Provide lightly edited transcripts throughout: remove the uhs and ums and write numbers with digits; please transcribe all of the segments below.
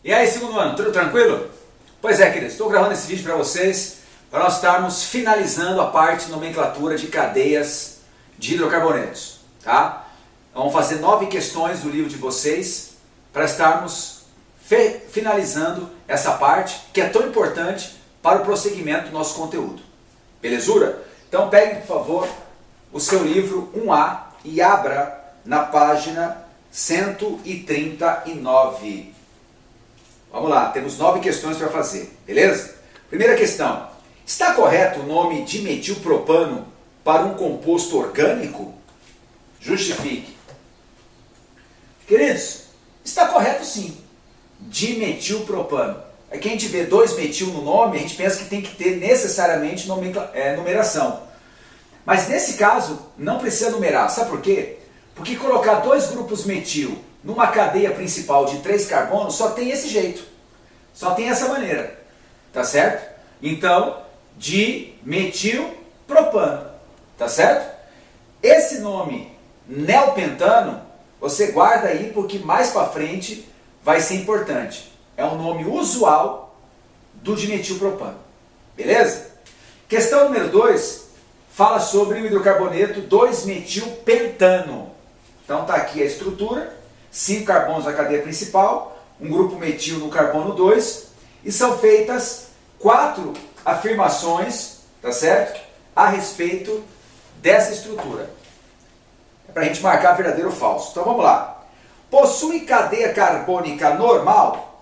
E aí, segundo ano, tudo tranquilo? Pois é, queridos, estou gravando esse vídeo para vocês, para nós estarmos finalizando a parte de nomenclatura de cadeias de hidrocarbonetos, tá? Vamos fazer 9 questões do livro de vocês, para estarmos finalizando essa parte, que é tão importante para o prosseguimento do nosso conteúdo. Belezura? Então pegue, por favor, o seu livro 1A e abra na página 139. Vamos lá, temos 9 questões para fazer, beleza? Primeira questão: está correto o nome dimetilpropano para um composto orgânico? Justifique. Queridos, está correto sim. Dimetilpropano. É que a gente vê 2-metil no nome, a gente pensa que tem que ter necessariamente numeração. Mas nesse caso, não precisa numerar. Sabe por quê? Porque colocar 2 grupos metil numa cadeia principal de 3 carbonos só tem esse jeito. Só tem essa maneira. Tá certo? Então, dimetilpropano. Tá certo? Esse nome neopentano, você guarda aí porque mais para frente vai ser importante. É um nome usual do dimetilpropano. Beleza? Questão número 2 fala sobre o hidrocarboneto 2-metilpentano. Então está aqui a estrutura, 5 carbonos na cadeia principal, um grupo metil no carbono 2, e são feitas 4 afirmações, tá certo? A respeito dessa estrutura. É para a gente marcar verdadeiro ou falso. Então vamos lá. Possui cadeia carbônica normal?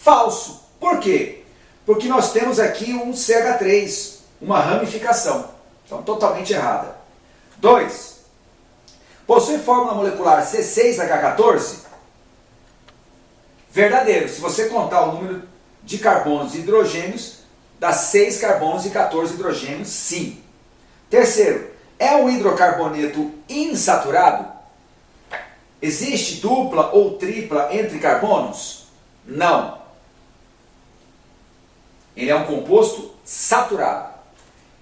Falso. Por quê? Porque nós temos aqui um CH3, uma ramificação. Então, totalmente errada. 2. Possui fórmula molecular C6H14? Verdadeiro. Se você contar o número de carbonos e hidrogênios, dá 6 carbonos e 14 hidrogênios, sim. Terceiro. É um hidrocarboneto insaturado? Existe dupla ou tripla entre carbonos? Não. Ele é um composto saturado.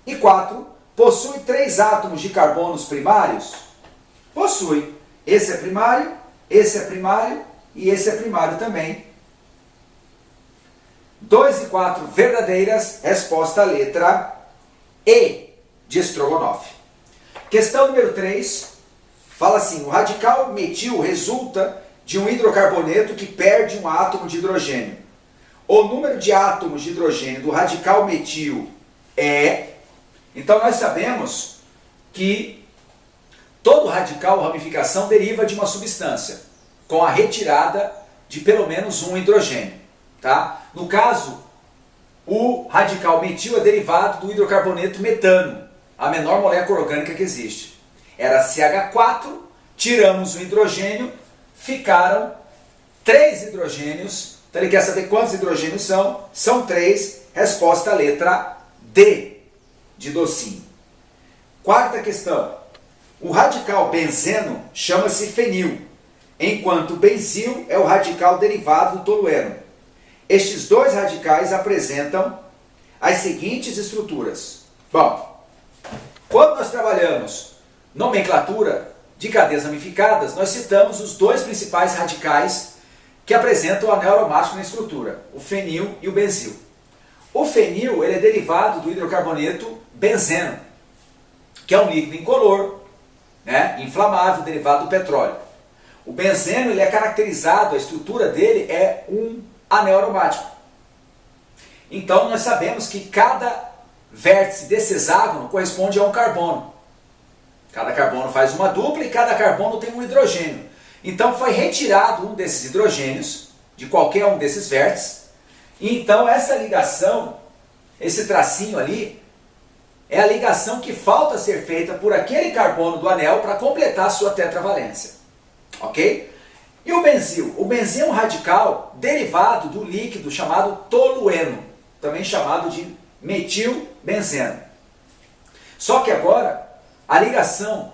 E 4. Possui 3 átomos de carbonos primários? Possui. Esse é primário e esse é primário também. 2 e 4 verdadeiras. Resposta letra E de Strogonoff. Questão número 3 fala assim: o radical metil resulta de um hidrocarboneto que perde um átomo de hidrogênio. O número de átomos de hidrogênio do radical metil é... Então nós sabemos que todo radical ou ramificação deriva de uma substância com a retirada de pelo menos um hidrogênio. Tá? No caso, o radical metil é derivado do hidrocarboneto metano, a menor molécula orgânica que existe. Era CH4, tiramos o hidrogênio, ficaram 3 hidrogênios. Então ele quer saber quantos hidrogênios são. São 3. Resposta letra D de docinho. Quarta questão. O radical benzeno chama-se fenil, enquanto o benzil é o radical derivado do tolueno. Estes 2 radicais apresentam as seguintes estruturas. Bom, quando nós trabalhamos nomenclatura de cadeias ramificadas, nós citamos os 2 principais radicais que apresentam o anel aromático na estrutura, o fenil e o benzil. O fenil ele é derivado do hidrocarboneto benzeno, que é um líquido incolor, né, inflamável, derivado do petróleo. O benzeno ele é caracterizado, a estrutura dele é um anel aromático. Então nós sabemos que cada vértice desse hexágono corresponde a um carbono. Cada carbono faz uma dupla e cada carbono tem um hidrogênio. Então foi retirado um desses hidrogênios, de qualquer um desses vértices, e então essa ligação, esse tracinho ali, é a ligação que falta ser feita por aquele carbono do anel para completar a sua tetravalência. Ok? E o benzil? O benzil é um radical derivado do líquido chamado tolueno, também chamado de metilbenzeno. Só que agora, a ligação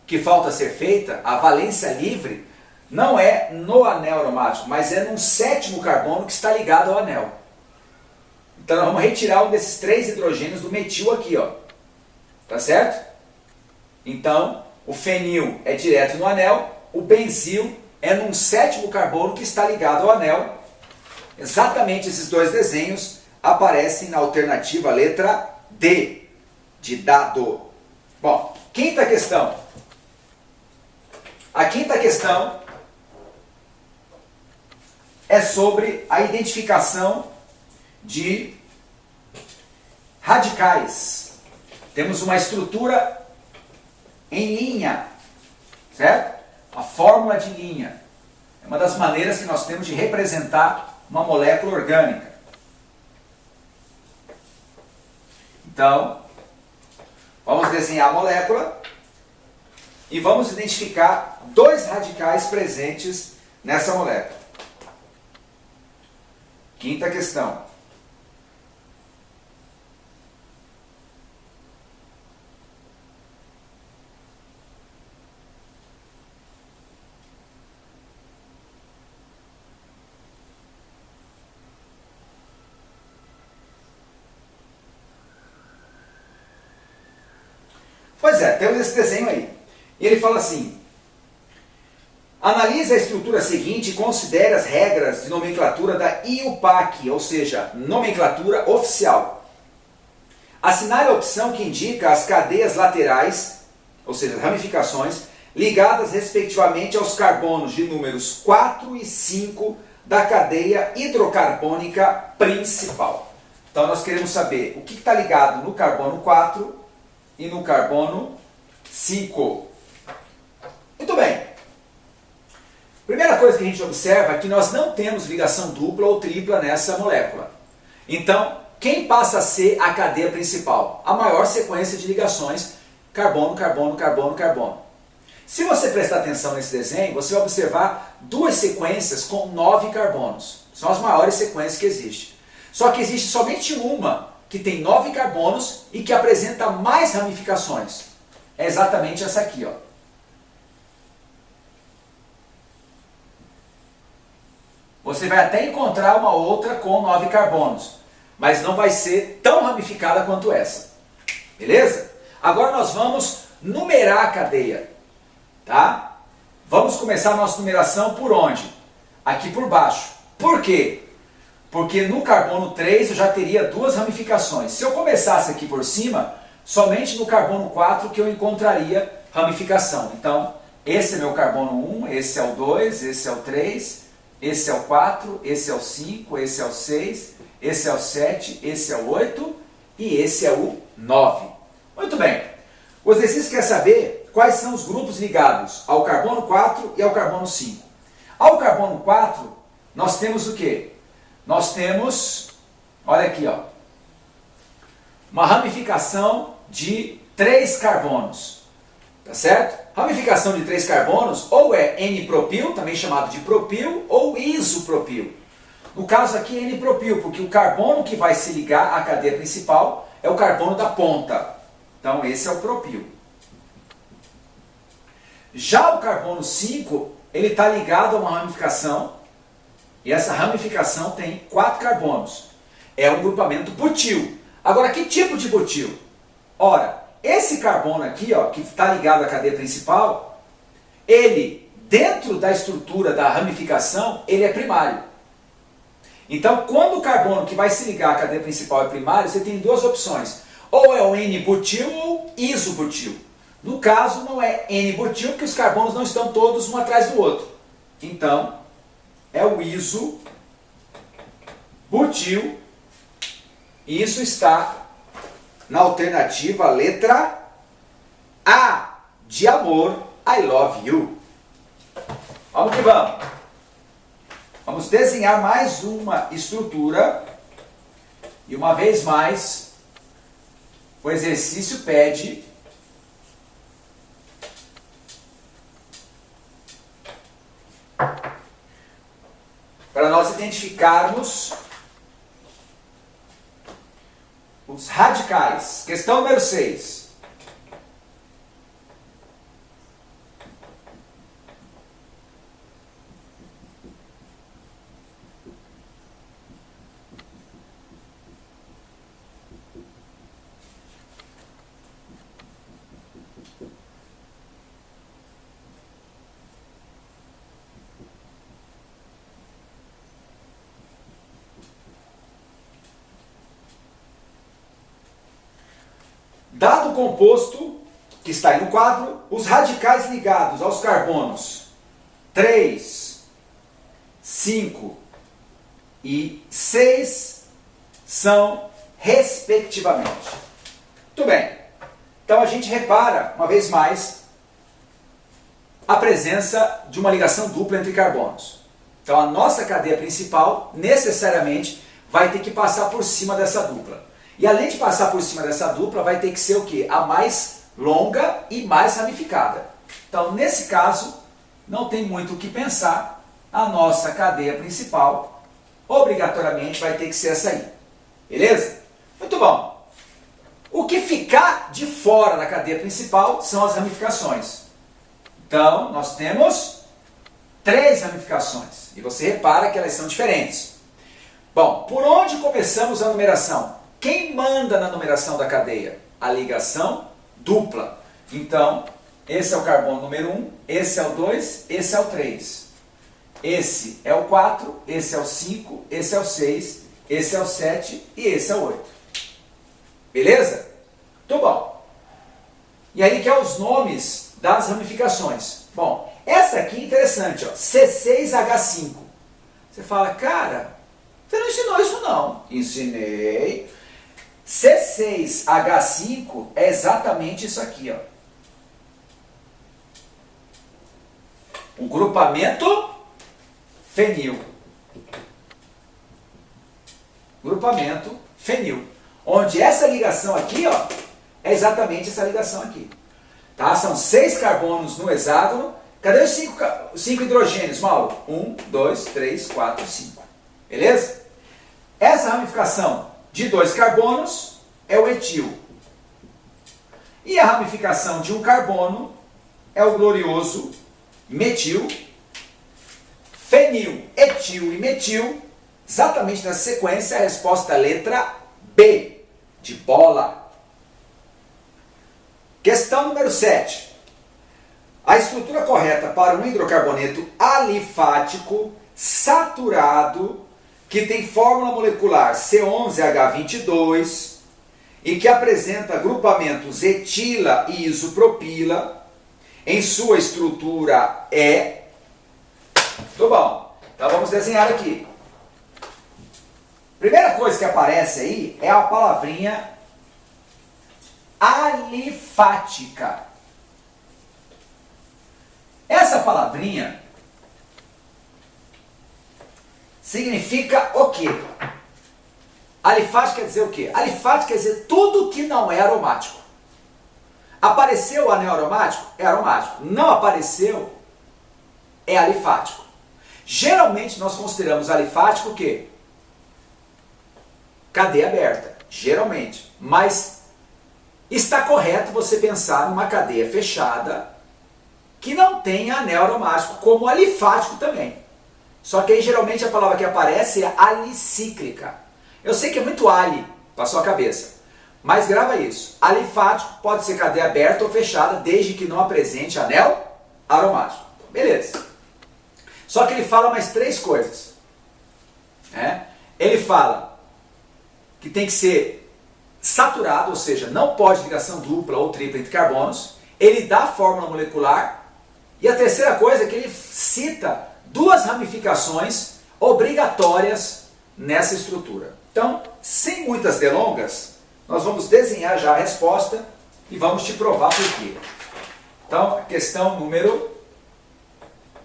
que falta ser feita, a valência livre, não é no anel aromático, mas é num 7º carbono que está ligado ao anel. Então nós vamos retirar um desses 3 hidrogênios do metil aqui, ó. Tá certo? Então, o fenil é direto no anel, o benzil é num sétimo carbono que está ligado ao anel. Exatamente esses dois desenhos aparecem na alternativa letra D, de dado. Bom, quinta questão. A quinta questão é sobre a identificação de radicais. Temos uma estrutura em linha, certo? A fórmula de linha é uma das maneiras que nós temos de representar uma molécula orgânica. Então, vamos desenhar a molécula e vamos identificar dois radicais presentes nessa molécula. Quinta questão. Pois é, temos esse desenho aí. E ele fala assim: analise a estrutura seguinte e considere as regras de nomenclatura da IUPAC, ou seja, nomenclatura oficial. Assinale a opção que indica as cadeias laterais, ou seja, ramificações, ligadas respectivamente aos carbonos de números 4 e 5 da cadeia hidrocarbônica principal. Então nós queremos saber o que está ligado no carbono 4 e no carbono 5. Muito bem. Primeira coisa que a gente observa é que nós não temos ligação dupla ou tripla nessa molécula. Então, quem passa a ser a cadeia principal? A maior sequência de ligações, carbono, carbono, carbono, carbono. Se você prestar atenção nesse desenho, você vai observar duas sequências com 9 carbonos. São as maiores sequências que existem. Só que existe somente uma que tem 9 carbonos e que apresenta mais ramificações. É exatamente essa aqui, ó. Você vai até encontrar uma outra com 9 carbonos, mas não vai ser tão ramificada quanto essa. Beleza? Agora nós vamos numerar a cadeia. Tá? Vamos começar a nossa numeração por onde? Aqui por baixo. Por quê? Porque no carbono 3 eu já teria duas ramificações. Se eu começasse aqui por cima, somente no carbono 4 que eu encontraria ramificação. Então, esse é meu carbono 1, esse é o 2, esse é o 3... esse é o 4, esse é o 5, esse é o 6, esse é o 7, esse é o 8 e esse é o 9. Muito bem. O exercício quer saber quais são os grupos ligados ao carbono 4 e ao carbono 5. Ao carbono 4, nós temos o quê? Nós temos, olha aqui, ó, uma ramificação de 3 carbonos. Tá certo? Ramificação de 3 carbonos ou é N-propil, também chamado de propil, ou isopropil. No caso aqui é N-propil, porque o carbono que vai se ligar à cadeia principal é o carbono da ponta. Então esse é o propil. Já o carbono 5, ele está ligado a uma ramificação, e essa ramificação tem 4 carbonos. É um grupamento butil. Agora, que tipo de butil? Ora, esse carbono aqui, ó, que está ligado à cadeia principal, ele, dentro da estrutura da ramificação, ele é primário. Então, quando o carbono que vai se ligar à cadeia principal é primário, você tem duas opções. Ou é o N-butil ou isobutil. No caso, não é N-butil, porque os carbonos não estão todos um atrás do outro. Então, é o isobutil. E isso está na alternativa letra A, de amor, I love you. Vamos que vamos. Vamos desenhar mais uma estrutura. E uma vez mais, o exercício pede para nós identificarmos os radicais. Questão número 6. Dado o composto que está aí no quadro, os radicais ligados aos carbonos 3, 5 e 6 são respectivamente. Muito bem. Então a gente repara, uma vez mais, a presença de uma ligação dupla entre carbonos. Então a nossa cadeia principal, necessariamente, vai ter que passar por cima dessa dupla. E além de passar por cima dessa dupla, vai ter que ser o quê? A mais longa e mais ramificada. Então, nesse caso, não tem muito o que pensar. A nossa cadeia principal, obrigatoriamente, vai ter que ser essa aí. Beleza? Muito bom. O que ficar de fora da cadeia principal são as ramificações. Então, nós temos 3 ramificações. E você repara que elas são diferentes. Bom, por onde começamos a numeração? Quem manda na numeração da cadeia? A ligação dupla. Então, esse é o carbono número 1, esse é o 2, esse é o 3. Esse é o 4, esse é o 5, esse é o 6, esse é o 7 e esse é o 8. Beleza? Muito bom. E aí que é os nomes das ramificações. Bom, essa aqui é interessante, ó, C6H5. Você fala, cara, você não ensinou isso não. Ensinei. C6H5 é exatamente isso aqui, ó. Um grupamento fenil. Grupamento fenil. Onde essa ligação aqui, ó, é exatamente essa ligação aqui. Tá? São 6 carbonos no hexágono. Cadê os 5 hidrogênios, Mauro? 1, 2, 3, 4, 5. Beleza? Essa ramificação de 2 carbonos é o etil. E a ramificação de um carbono é o glorioso metil, fenil, etil e metil. Exatamente nessa sequência, a resposta é a letra B, de bola. Questão número 7. A estrutura correta para um hidrocarboneto alifático saturado que tem fórmula molecular C11H22 e que apresenta grupamentos etila e isopropila em sua estrutura é... Tudo bom. Então vamos desenhar aqui. Primeira coisa que aparece aí é a palavrinha alifática. Essa palavrinha significa o quê? Alifático quer dizer o quê? Alifático quer dizer tudo que não é aromático. Apareceu o anel aromático? É aromático. Não apareceu? É alifático. Geralmente nós consideramos alifático o quê? Cadeia aberta. Geralmente. Mas está correto você pensar numa cadeia fechada que não tem anel aromático, como alifático também. Só que aí geralmente a palavra que aparece é alicíclica. Eu sei que é muito ali para sua cabeça, mas grava isso. Alifático pode ser cadeia aberta ou fechada, desde que não apresente anel aromático. Beleza. Só que ele fala mais 3 coisas. Ele fala que tem que ser saturado, ou seja, não pode ligação dupla ou tripla entre carbonos. Ele dá a fórmula molecular. E a terceira coisa é que ele cita 2 ramificações obrigatórias nessa estrutura. Então, sem muitas delongas, nós vamos desenhar já a resposta e vamos te provar por quê. Então, a questão número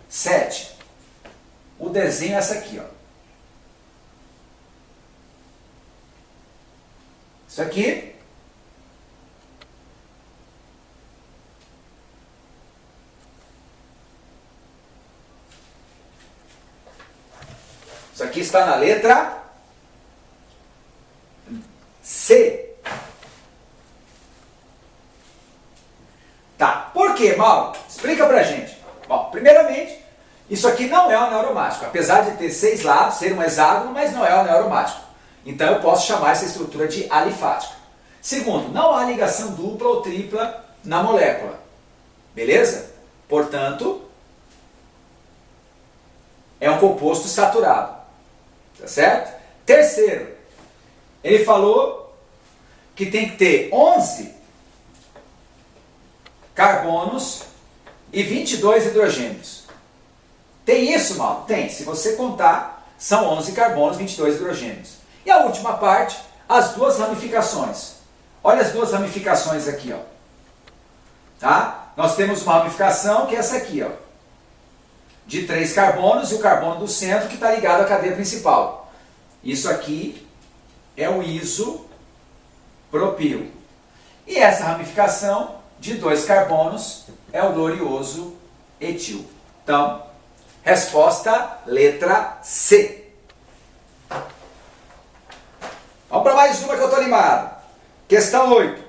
7. O desenho é essa aqui, ó. Isso aqui está na letra C. Tá, por quê, Mauro? Explica pra gente. Bom, primeiramente, isso aqui não é um anel aromático. Apesar de ter 6 lados, ser um hexágono, mas não é um anel aromático. Então eu posso chamar essa estrutura de alifática. Segundo, não há ligação dupla ou tripla na molécula. Beleza? Portanto, é um composto saturado. Tá certo? Terceiro, ele falou que tem que ter 11 carbonos e 22 hidrogênios. Tem isso, Mauro? Tem. Se você contar, são 11 carbonos e 22 hidrogênios. E a última parte, as duas ramificações. Olha as duas ramificações aqui, ó. Tá? Nós temos uma ramificação que é essa aqui, ó, de 3 carbonos e o carbono do centro que está ligado à cadeia principal. Isso aqui é o isopropil. E essa ramificação de 2 carbonos é o glorioso etil. Então, resposta letra C. Vamos para mais uma que eu estou animado. Questão 8.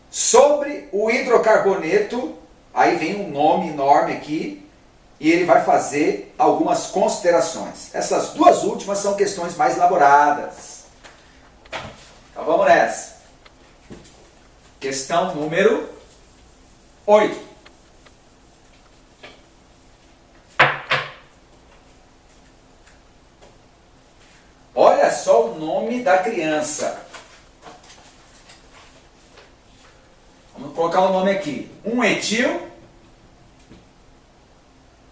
Sobre o hidrocarboneto, aí vem um nome enorme aqui, e ele vai fazer algumas considerações. Essas duas últimas são questões mais elaboradas. Então vamos nessa. Questão número 8. Olha só o nome da criança. Vamos colocar o nome aqui. 1 etil,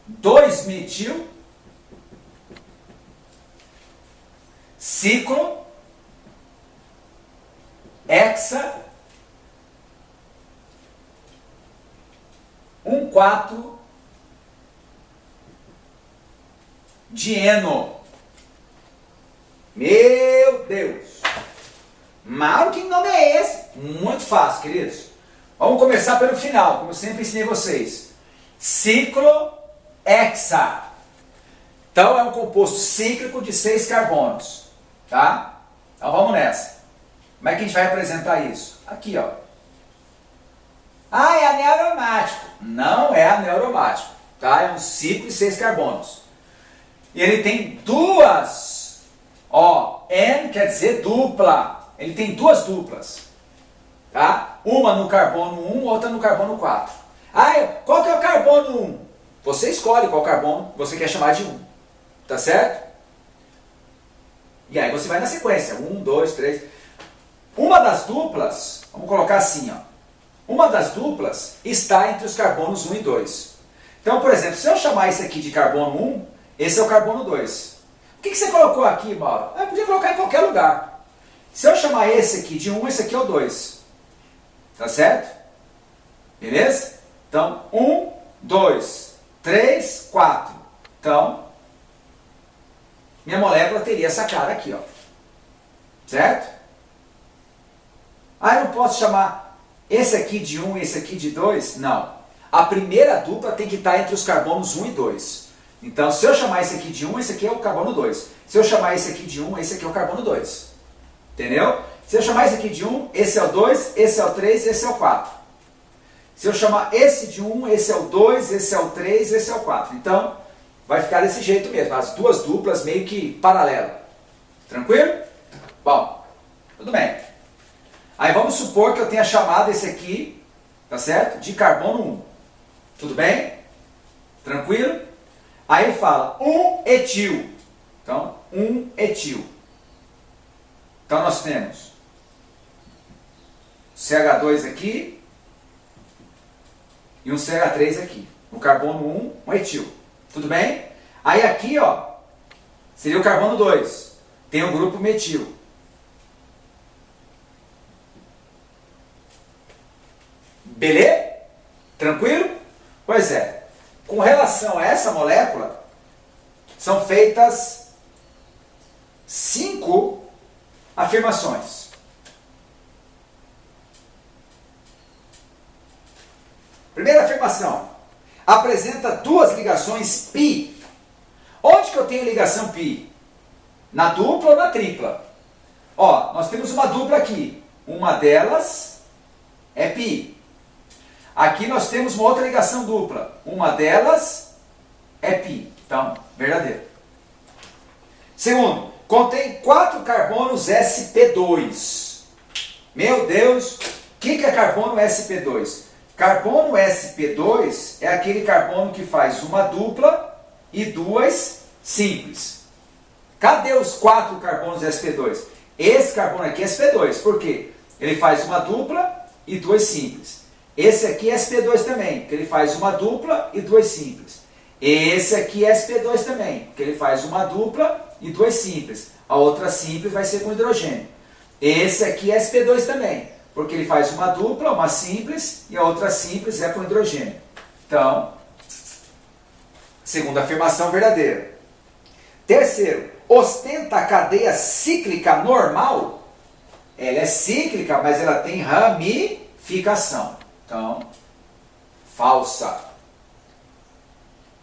2 metil, ciclo, hexa, 1,4 dieno. Meu Deus! Mauro, que nome é esse? Muito fácil, queridos. Vamos começar pelo final, como eu sempre ensinei vocês. Ciclo hexa. Então é um composto cíclico de 6 carbonos. Tá? Então vamos nessa. Como é que a gente vai representar isso? Aqui, ó. Ah, é anel aromático. Não é anel aromático. Tá? É um ciclo de 6 carbonos. E ele tem duas. Ó, N quer dizer dupla. Ele tem duas duplas. Tá? Uma no carbono 1, outra no carbono 4. Ah, qual que é o carbono 1? Você escolhe qual carbono você quer chamar de 1. Tá certo? E aí você vai na sequência. 1, 2, 3. Uma das duplas, vamos colocar assim, ó. Uma das duplas está entre os carbonos 1 e 2. Então, por exemplo, se eu chamar esse aqui de carbono 1, esse é o carbono 2. O que você colocou aqui, Mauro? Eu podia colocar em qualquer lugar. Se eu chamar esse aqui de 1, esse aqui é o 2. Tá certo? Beleza? Então, 1, 2, 3, 4. Então, minha molécula teria essa cara aqui, ó. Certo? Ah, eu não posso chamar esse aqui de 1 e esse aqui de 2? Não. A primeira dupla tem que estar entre os carbonos 1 e 2. Então, se eu chamar esse aqui de 1, esse aqui é o carbono 2. Se eu chamar esse aqui de 1, esse aqui é o carbono 2. Entendeu? Se eu chamar esse aqui de 1, esse é o 2, esse é o 3, esse é o 4. Se eu chamar esse de 1, esse é o 2, esse é o 3, esse é o 4. Então, vai ficar desse jeito mesmo. As duas duplas meio que paralelas. Tranquilo? Bom, tudo bem. Aí vamos supor que eu tenha chamado esse aqui, tá certo? De carbono 1. Tudo bem? Tranquilo? Aí ele fala 1 etil. Então, 1 etil. Então nós temos CH2 aqui e um CH3 aqui. No carbono 1, um etil. Tudo bem? Aí aqui, ó, seria o carbono 2. Tem o grupo metil. Beleza? Tranquilo? Pois é. Com relação a essa molécula, são feitas 5 afirmações. Primeira afirmação. Apresenta duas ligações π. Onde que eu tenho ligação π? Na dupla ou na tripla? Ó, nós temos uma dupla aqui. Uma delas é π. Aqui nós temos uma outra ligação dupla. Uma delas é π. Então, verdadeiro. Segundo, contém 4 carbonos sp2. Meu Deus, o que é carbono sp2? Carbono sp2 é aquele carbono que faz uma dupla e 2 simples. Cadê os 4 carbonos sp2? Esse carbono aqui é sp2. Por quê? Ele faz uma dupla e 2 simples. Esse aqui é sp2 também, porque ele faz uma dupla e duas simples. Esse aqui é sp2 também, porque ele faz uma dupla e duas simples. A outra simples vai ser com hidrogênio. Esse aqui é sp2 também, porque ele faz uma dupla, uma simples, e a outra simples é com hidrogênio. Então, segunda afirmação verdadeira. Terceiro, ostenta a cadeia cíclica normal? Ela é cíclica, mas ela tem ramificação. Então, falsa.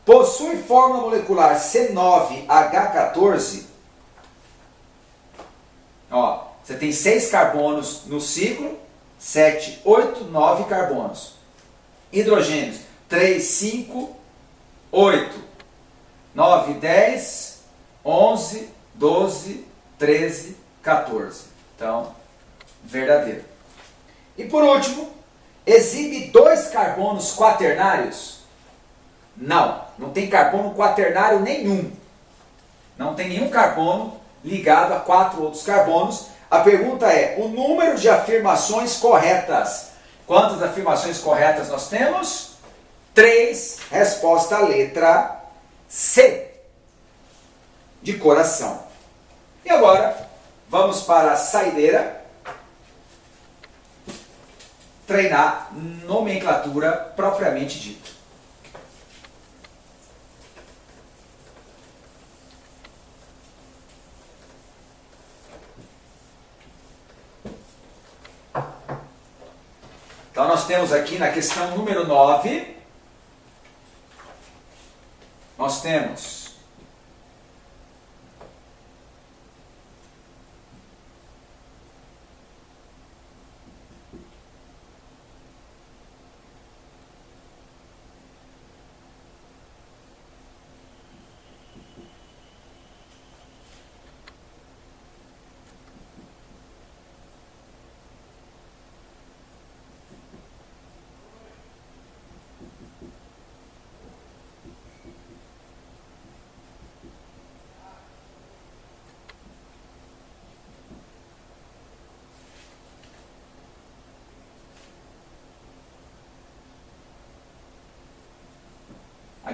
Possui fórmula molecular C9H14. Ó, você tem 6 carbonos no ciclo, 7, 8, 9 carbonos. Hidrogênios, 3, 5, 8, 9, 10, 11, 12, 13, 14. Então, verdadeiro. E por último, exibe 2 carbonos quaternários? Não, não tem carbono quaternário nenhum. Não tem nenhum carbono ligado a 4 outros carbonos. A pergunta é, o número de afirmações corretas. Quantas afirmações corretas nós temos? 3. Resposta letra C. De coração. E agora, vamos para a saideira. Treinar nomenclatura propriamente dita. Então nós temos aqui na questão número 9, nós temos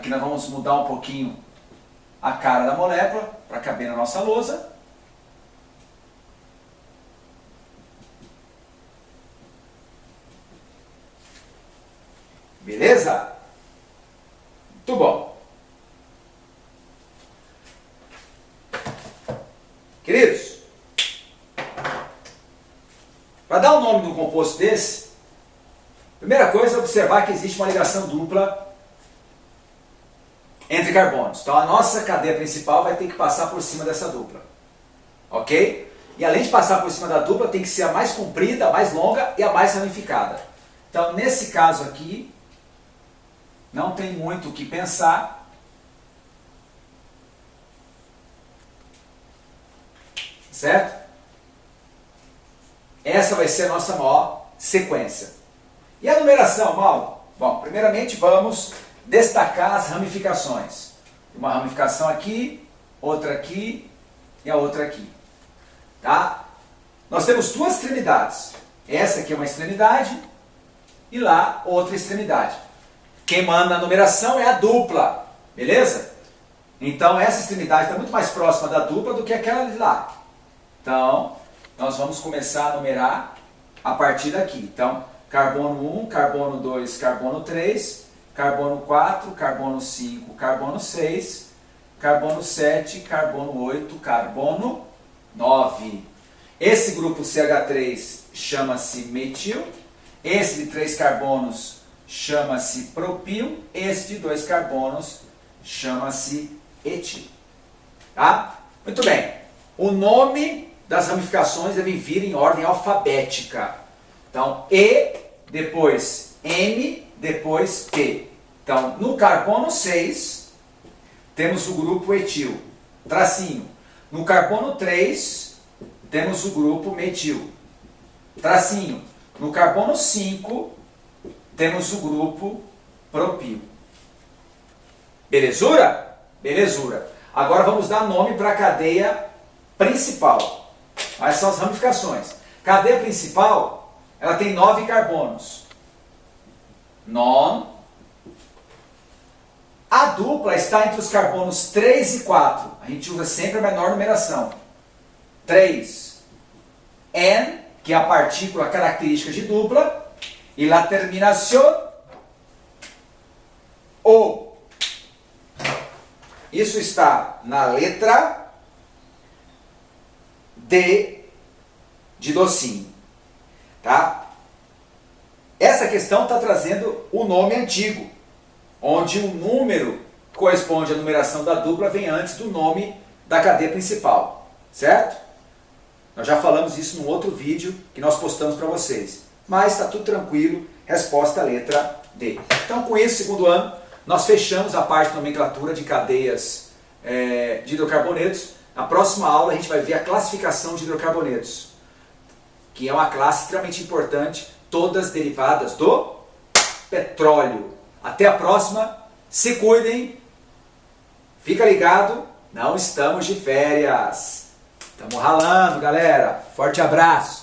aqui nós vamos mudar um pouquinho a cara da molécula para caber na nossa lousa. Beleza? Muito bom. Queridos, para dar o nome do composto desse, primeira coisa é observar que existe uma ligação dupla entre carbonos. Então a nossa cadeia principal vai ter que passar por cima dessa dupla. Ok? E além de passar por cima da dupla, tem que ser a mais comprida, a mais longa e a mais ramificada. Então nesse caso aqui, não tem muito o que pensar. Certo? Essa vai ser a nossa maior sequência. E a numeração, Mauro? Bom, primeiramente vamos destacar as ramificações. Uma ramificação aqui, outra aqui e a outra aqui. Tá? Nós temos duas extremidades. Essa aqui é uma extremidade e lá outra extremidade. Quem manda a numeração é a dupla. Beleza? Então essa extremidade está muito mais próxima da dupla do que aquela de lá. Então, nós vamos começar a numerar a partir daqui. Então, carbono 1, carbono 2, carbono 3, carbono 4, carbono 5, carbono 6, carbono 7, carbono 8, carbono 9. Esse grupo CH3 chama-se metil, esse de 3 carbonos chama-se propil, esse de 2 carbonos chama-se etil. Tá? Muito bem. O nome das ramificações devem vir em ordem alfabética. Então, E, depois M, depois P. Então, no carbono 6, temos o grupo etil, tracinho. No carbono 3, temos o grupo metil, tracinho. No carbono 5, temos o grupo propil. Belezura? Belezura. Agora vamos dar nome para a cadeia principal. Essas são as ramificações. Cadeia principal, ela tem 9 carbonos. Non. A dupla está entre os carbonos 3 e 4. A gente usa sempre a menor numeração. 3. En, que é a partícula característica de dupla. E la terminación O. Isso está na letra D de docinho. Tá? Essa questão está trazendo o nome antigo, onde o número que corresponde à numeração da dupla vem antes do nome da cadeia principal, certo? Nós já falamos isso num outro vídeo que nós postamos para vocês. Mas está tudo tranquilo, resposta letra D. Então com isso, segundo ano, nós fechamos a parte de nomenclatura de cadeias de hidrocarbonetos. Na próxima aula a gente vai ver a classificação de hidrocarbonetos, que é uma classe extremamente importante, todas derivadas do petróleo. Até a próxima, se cuidem, fica ligado, não estamos de férias, estamos ralando, galera, forte abraço.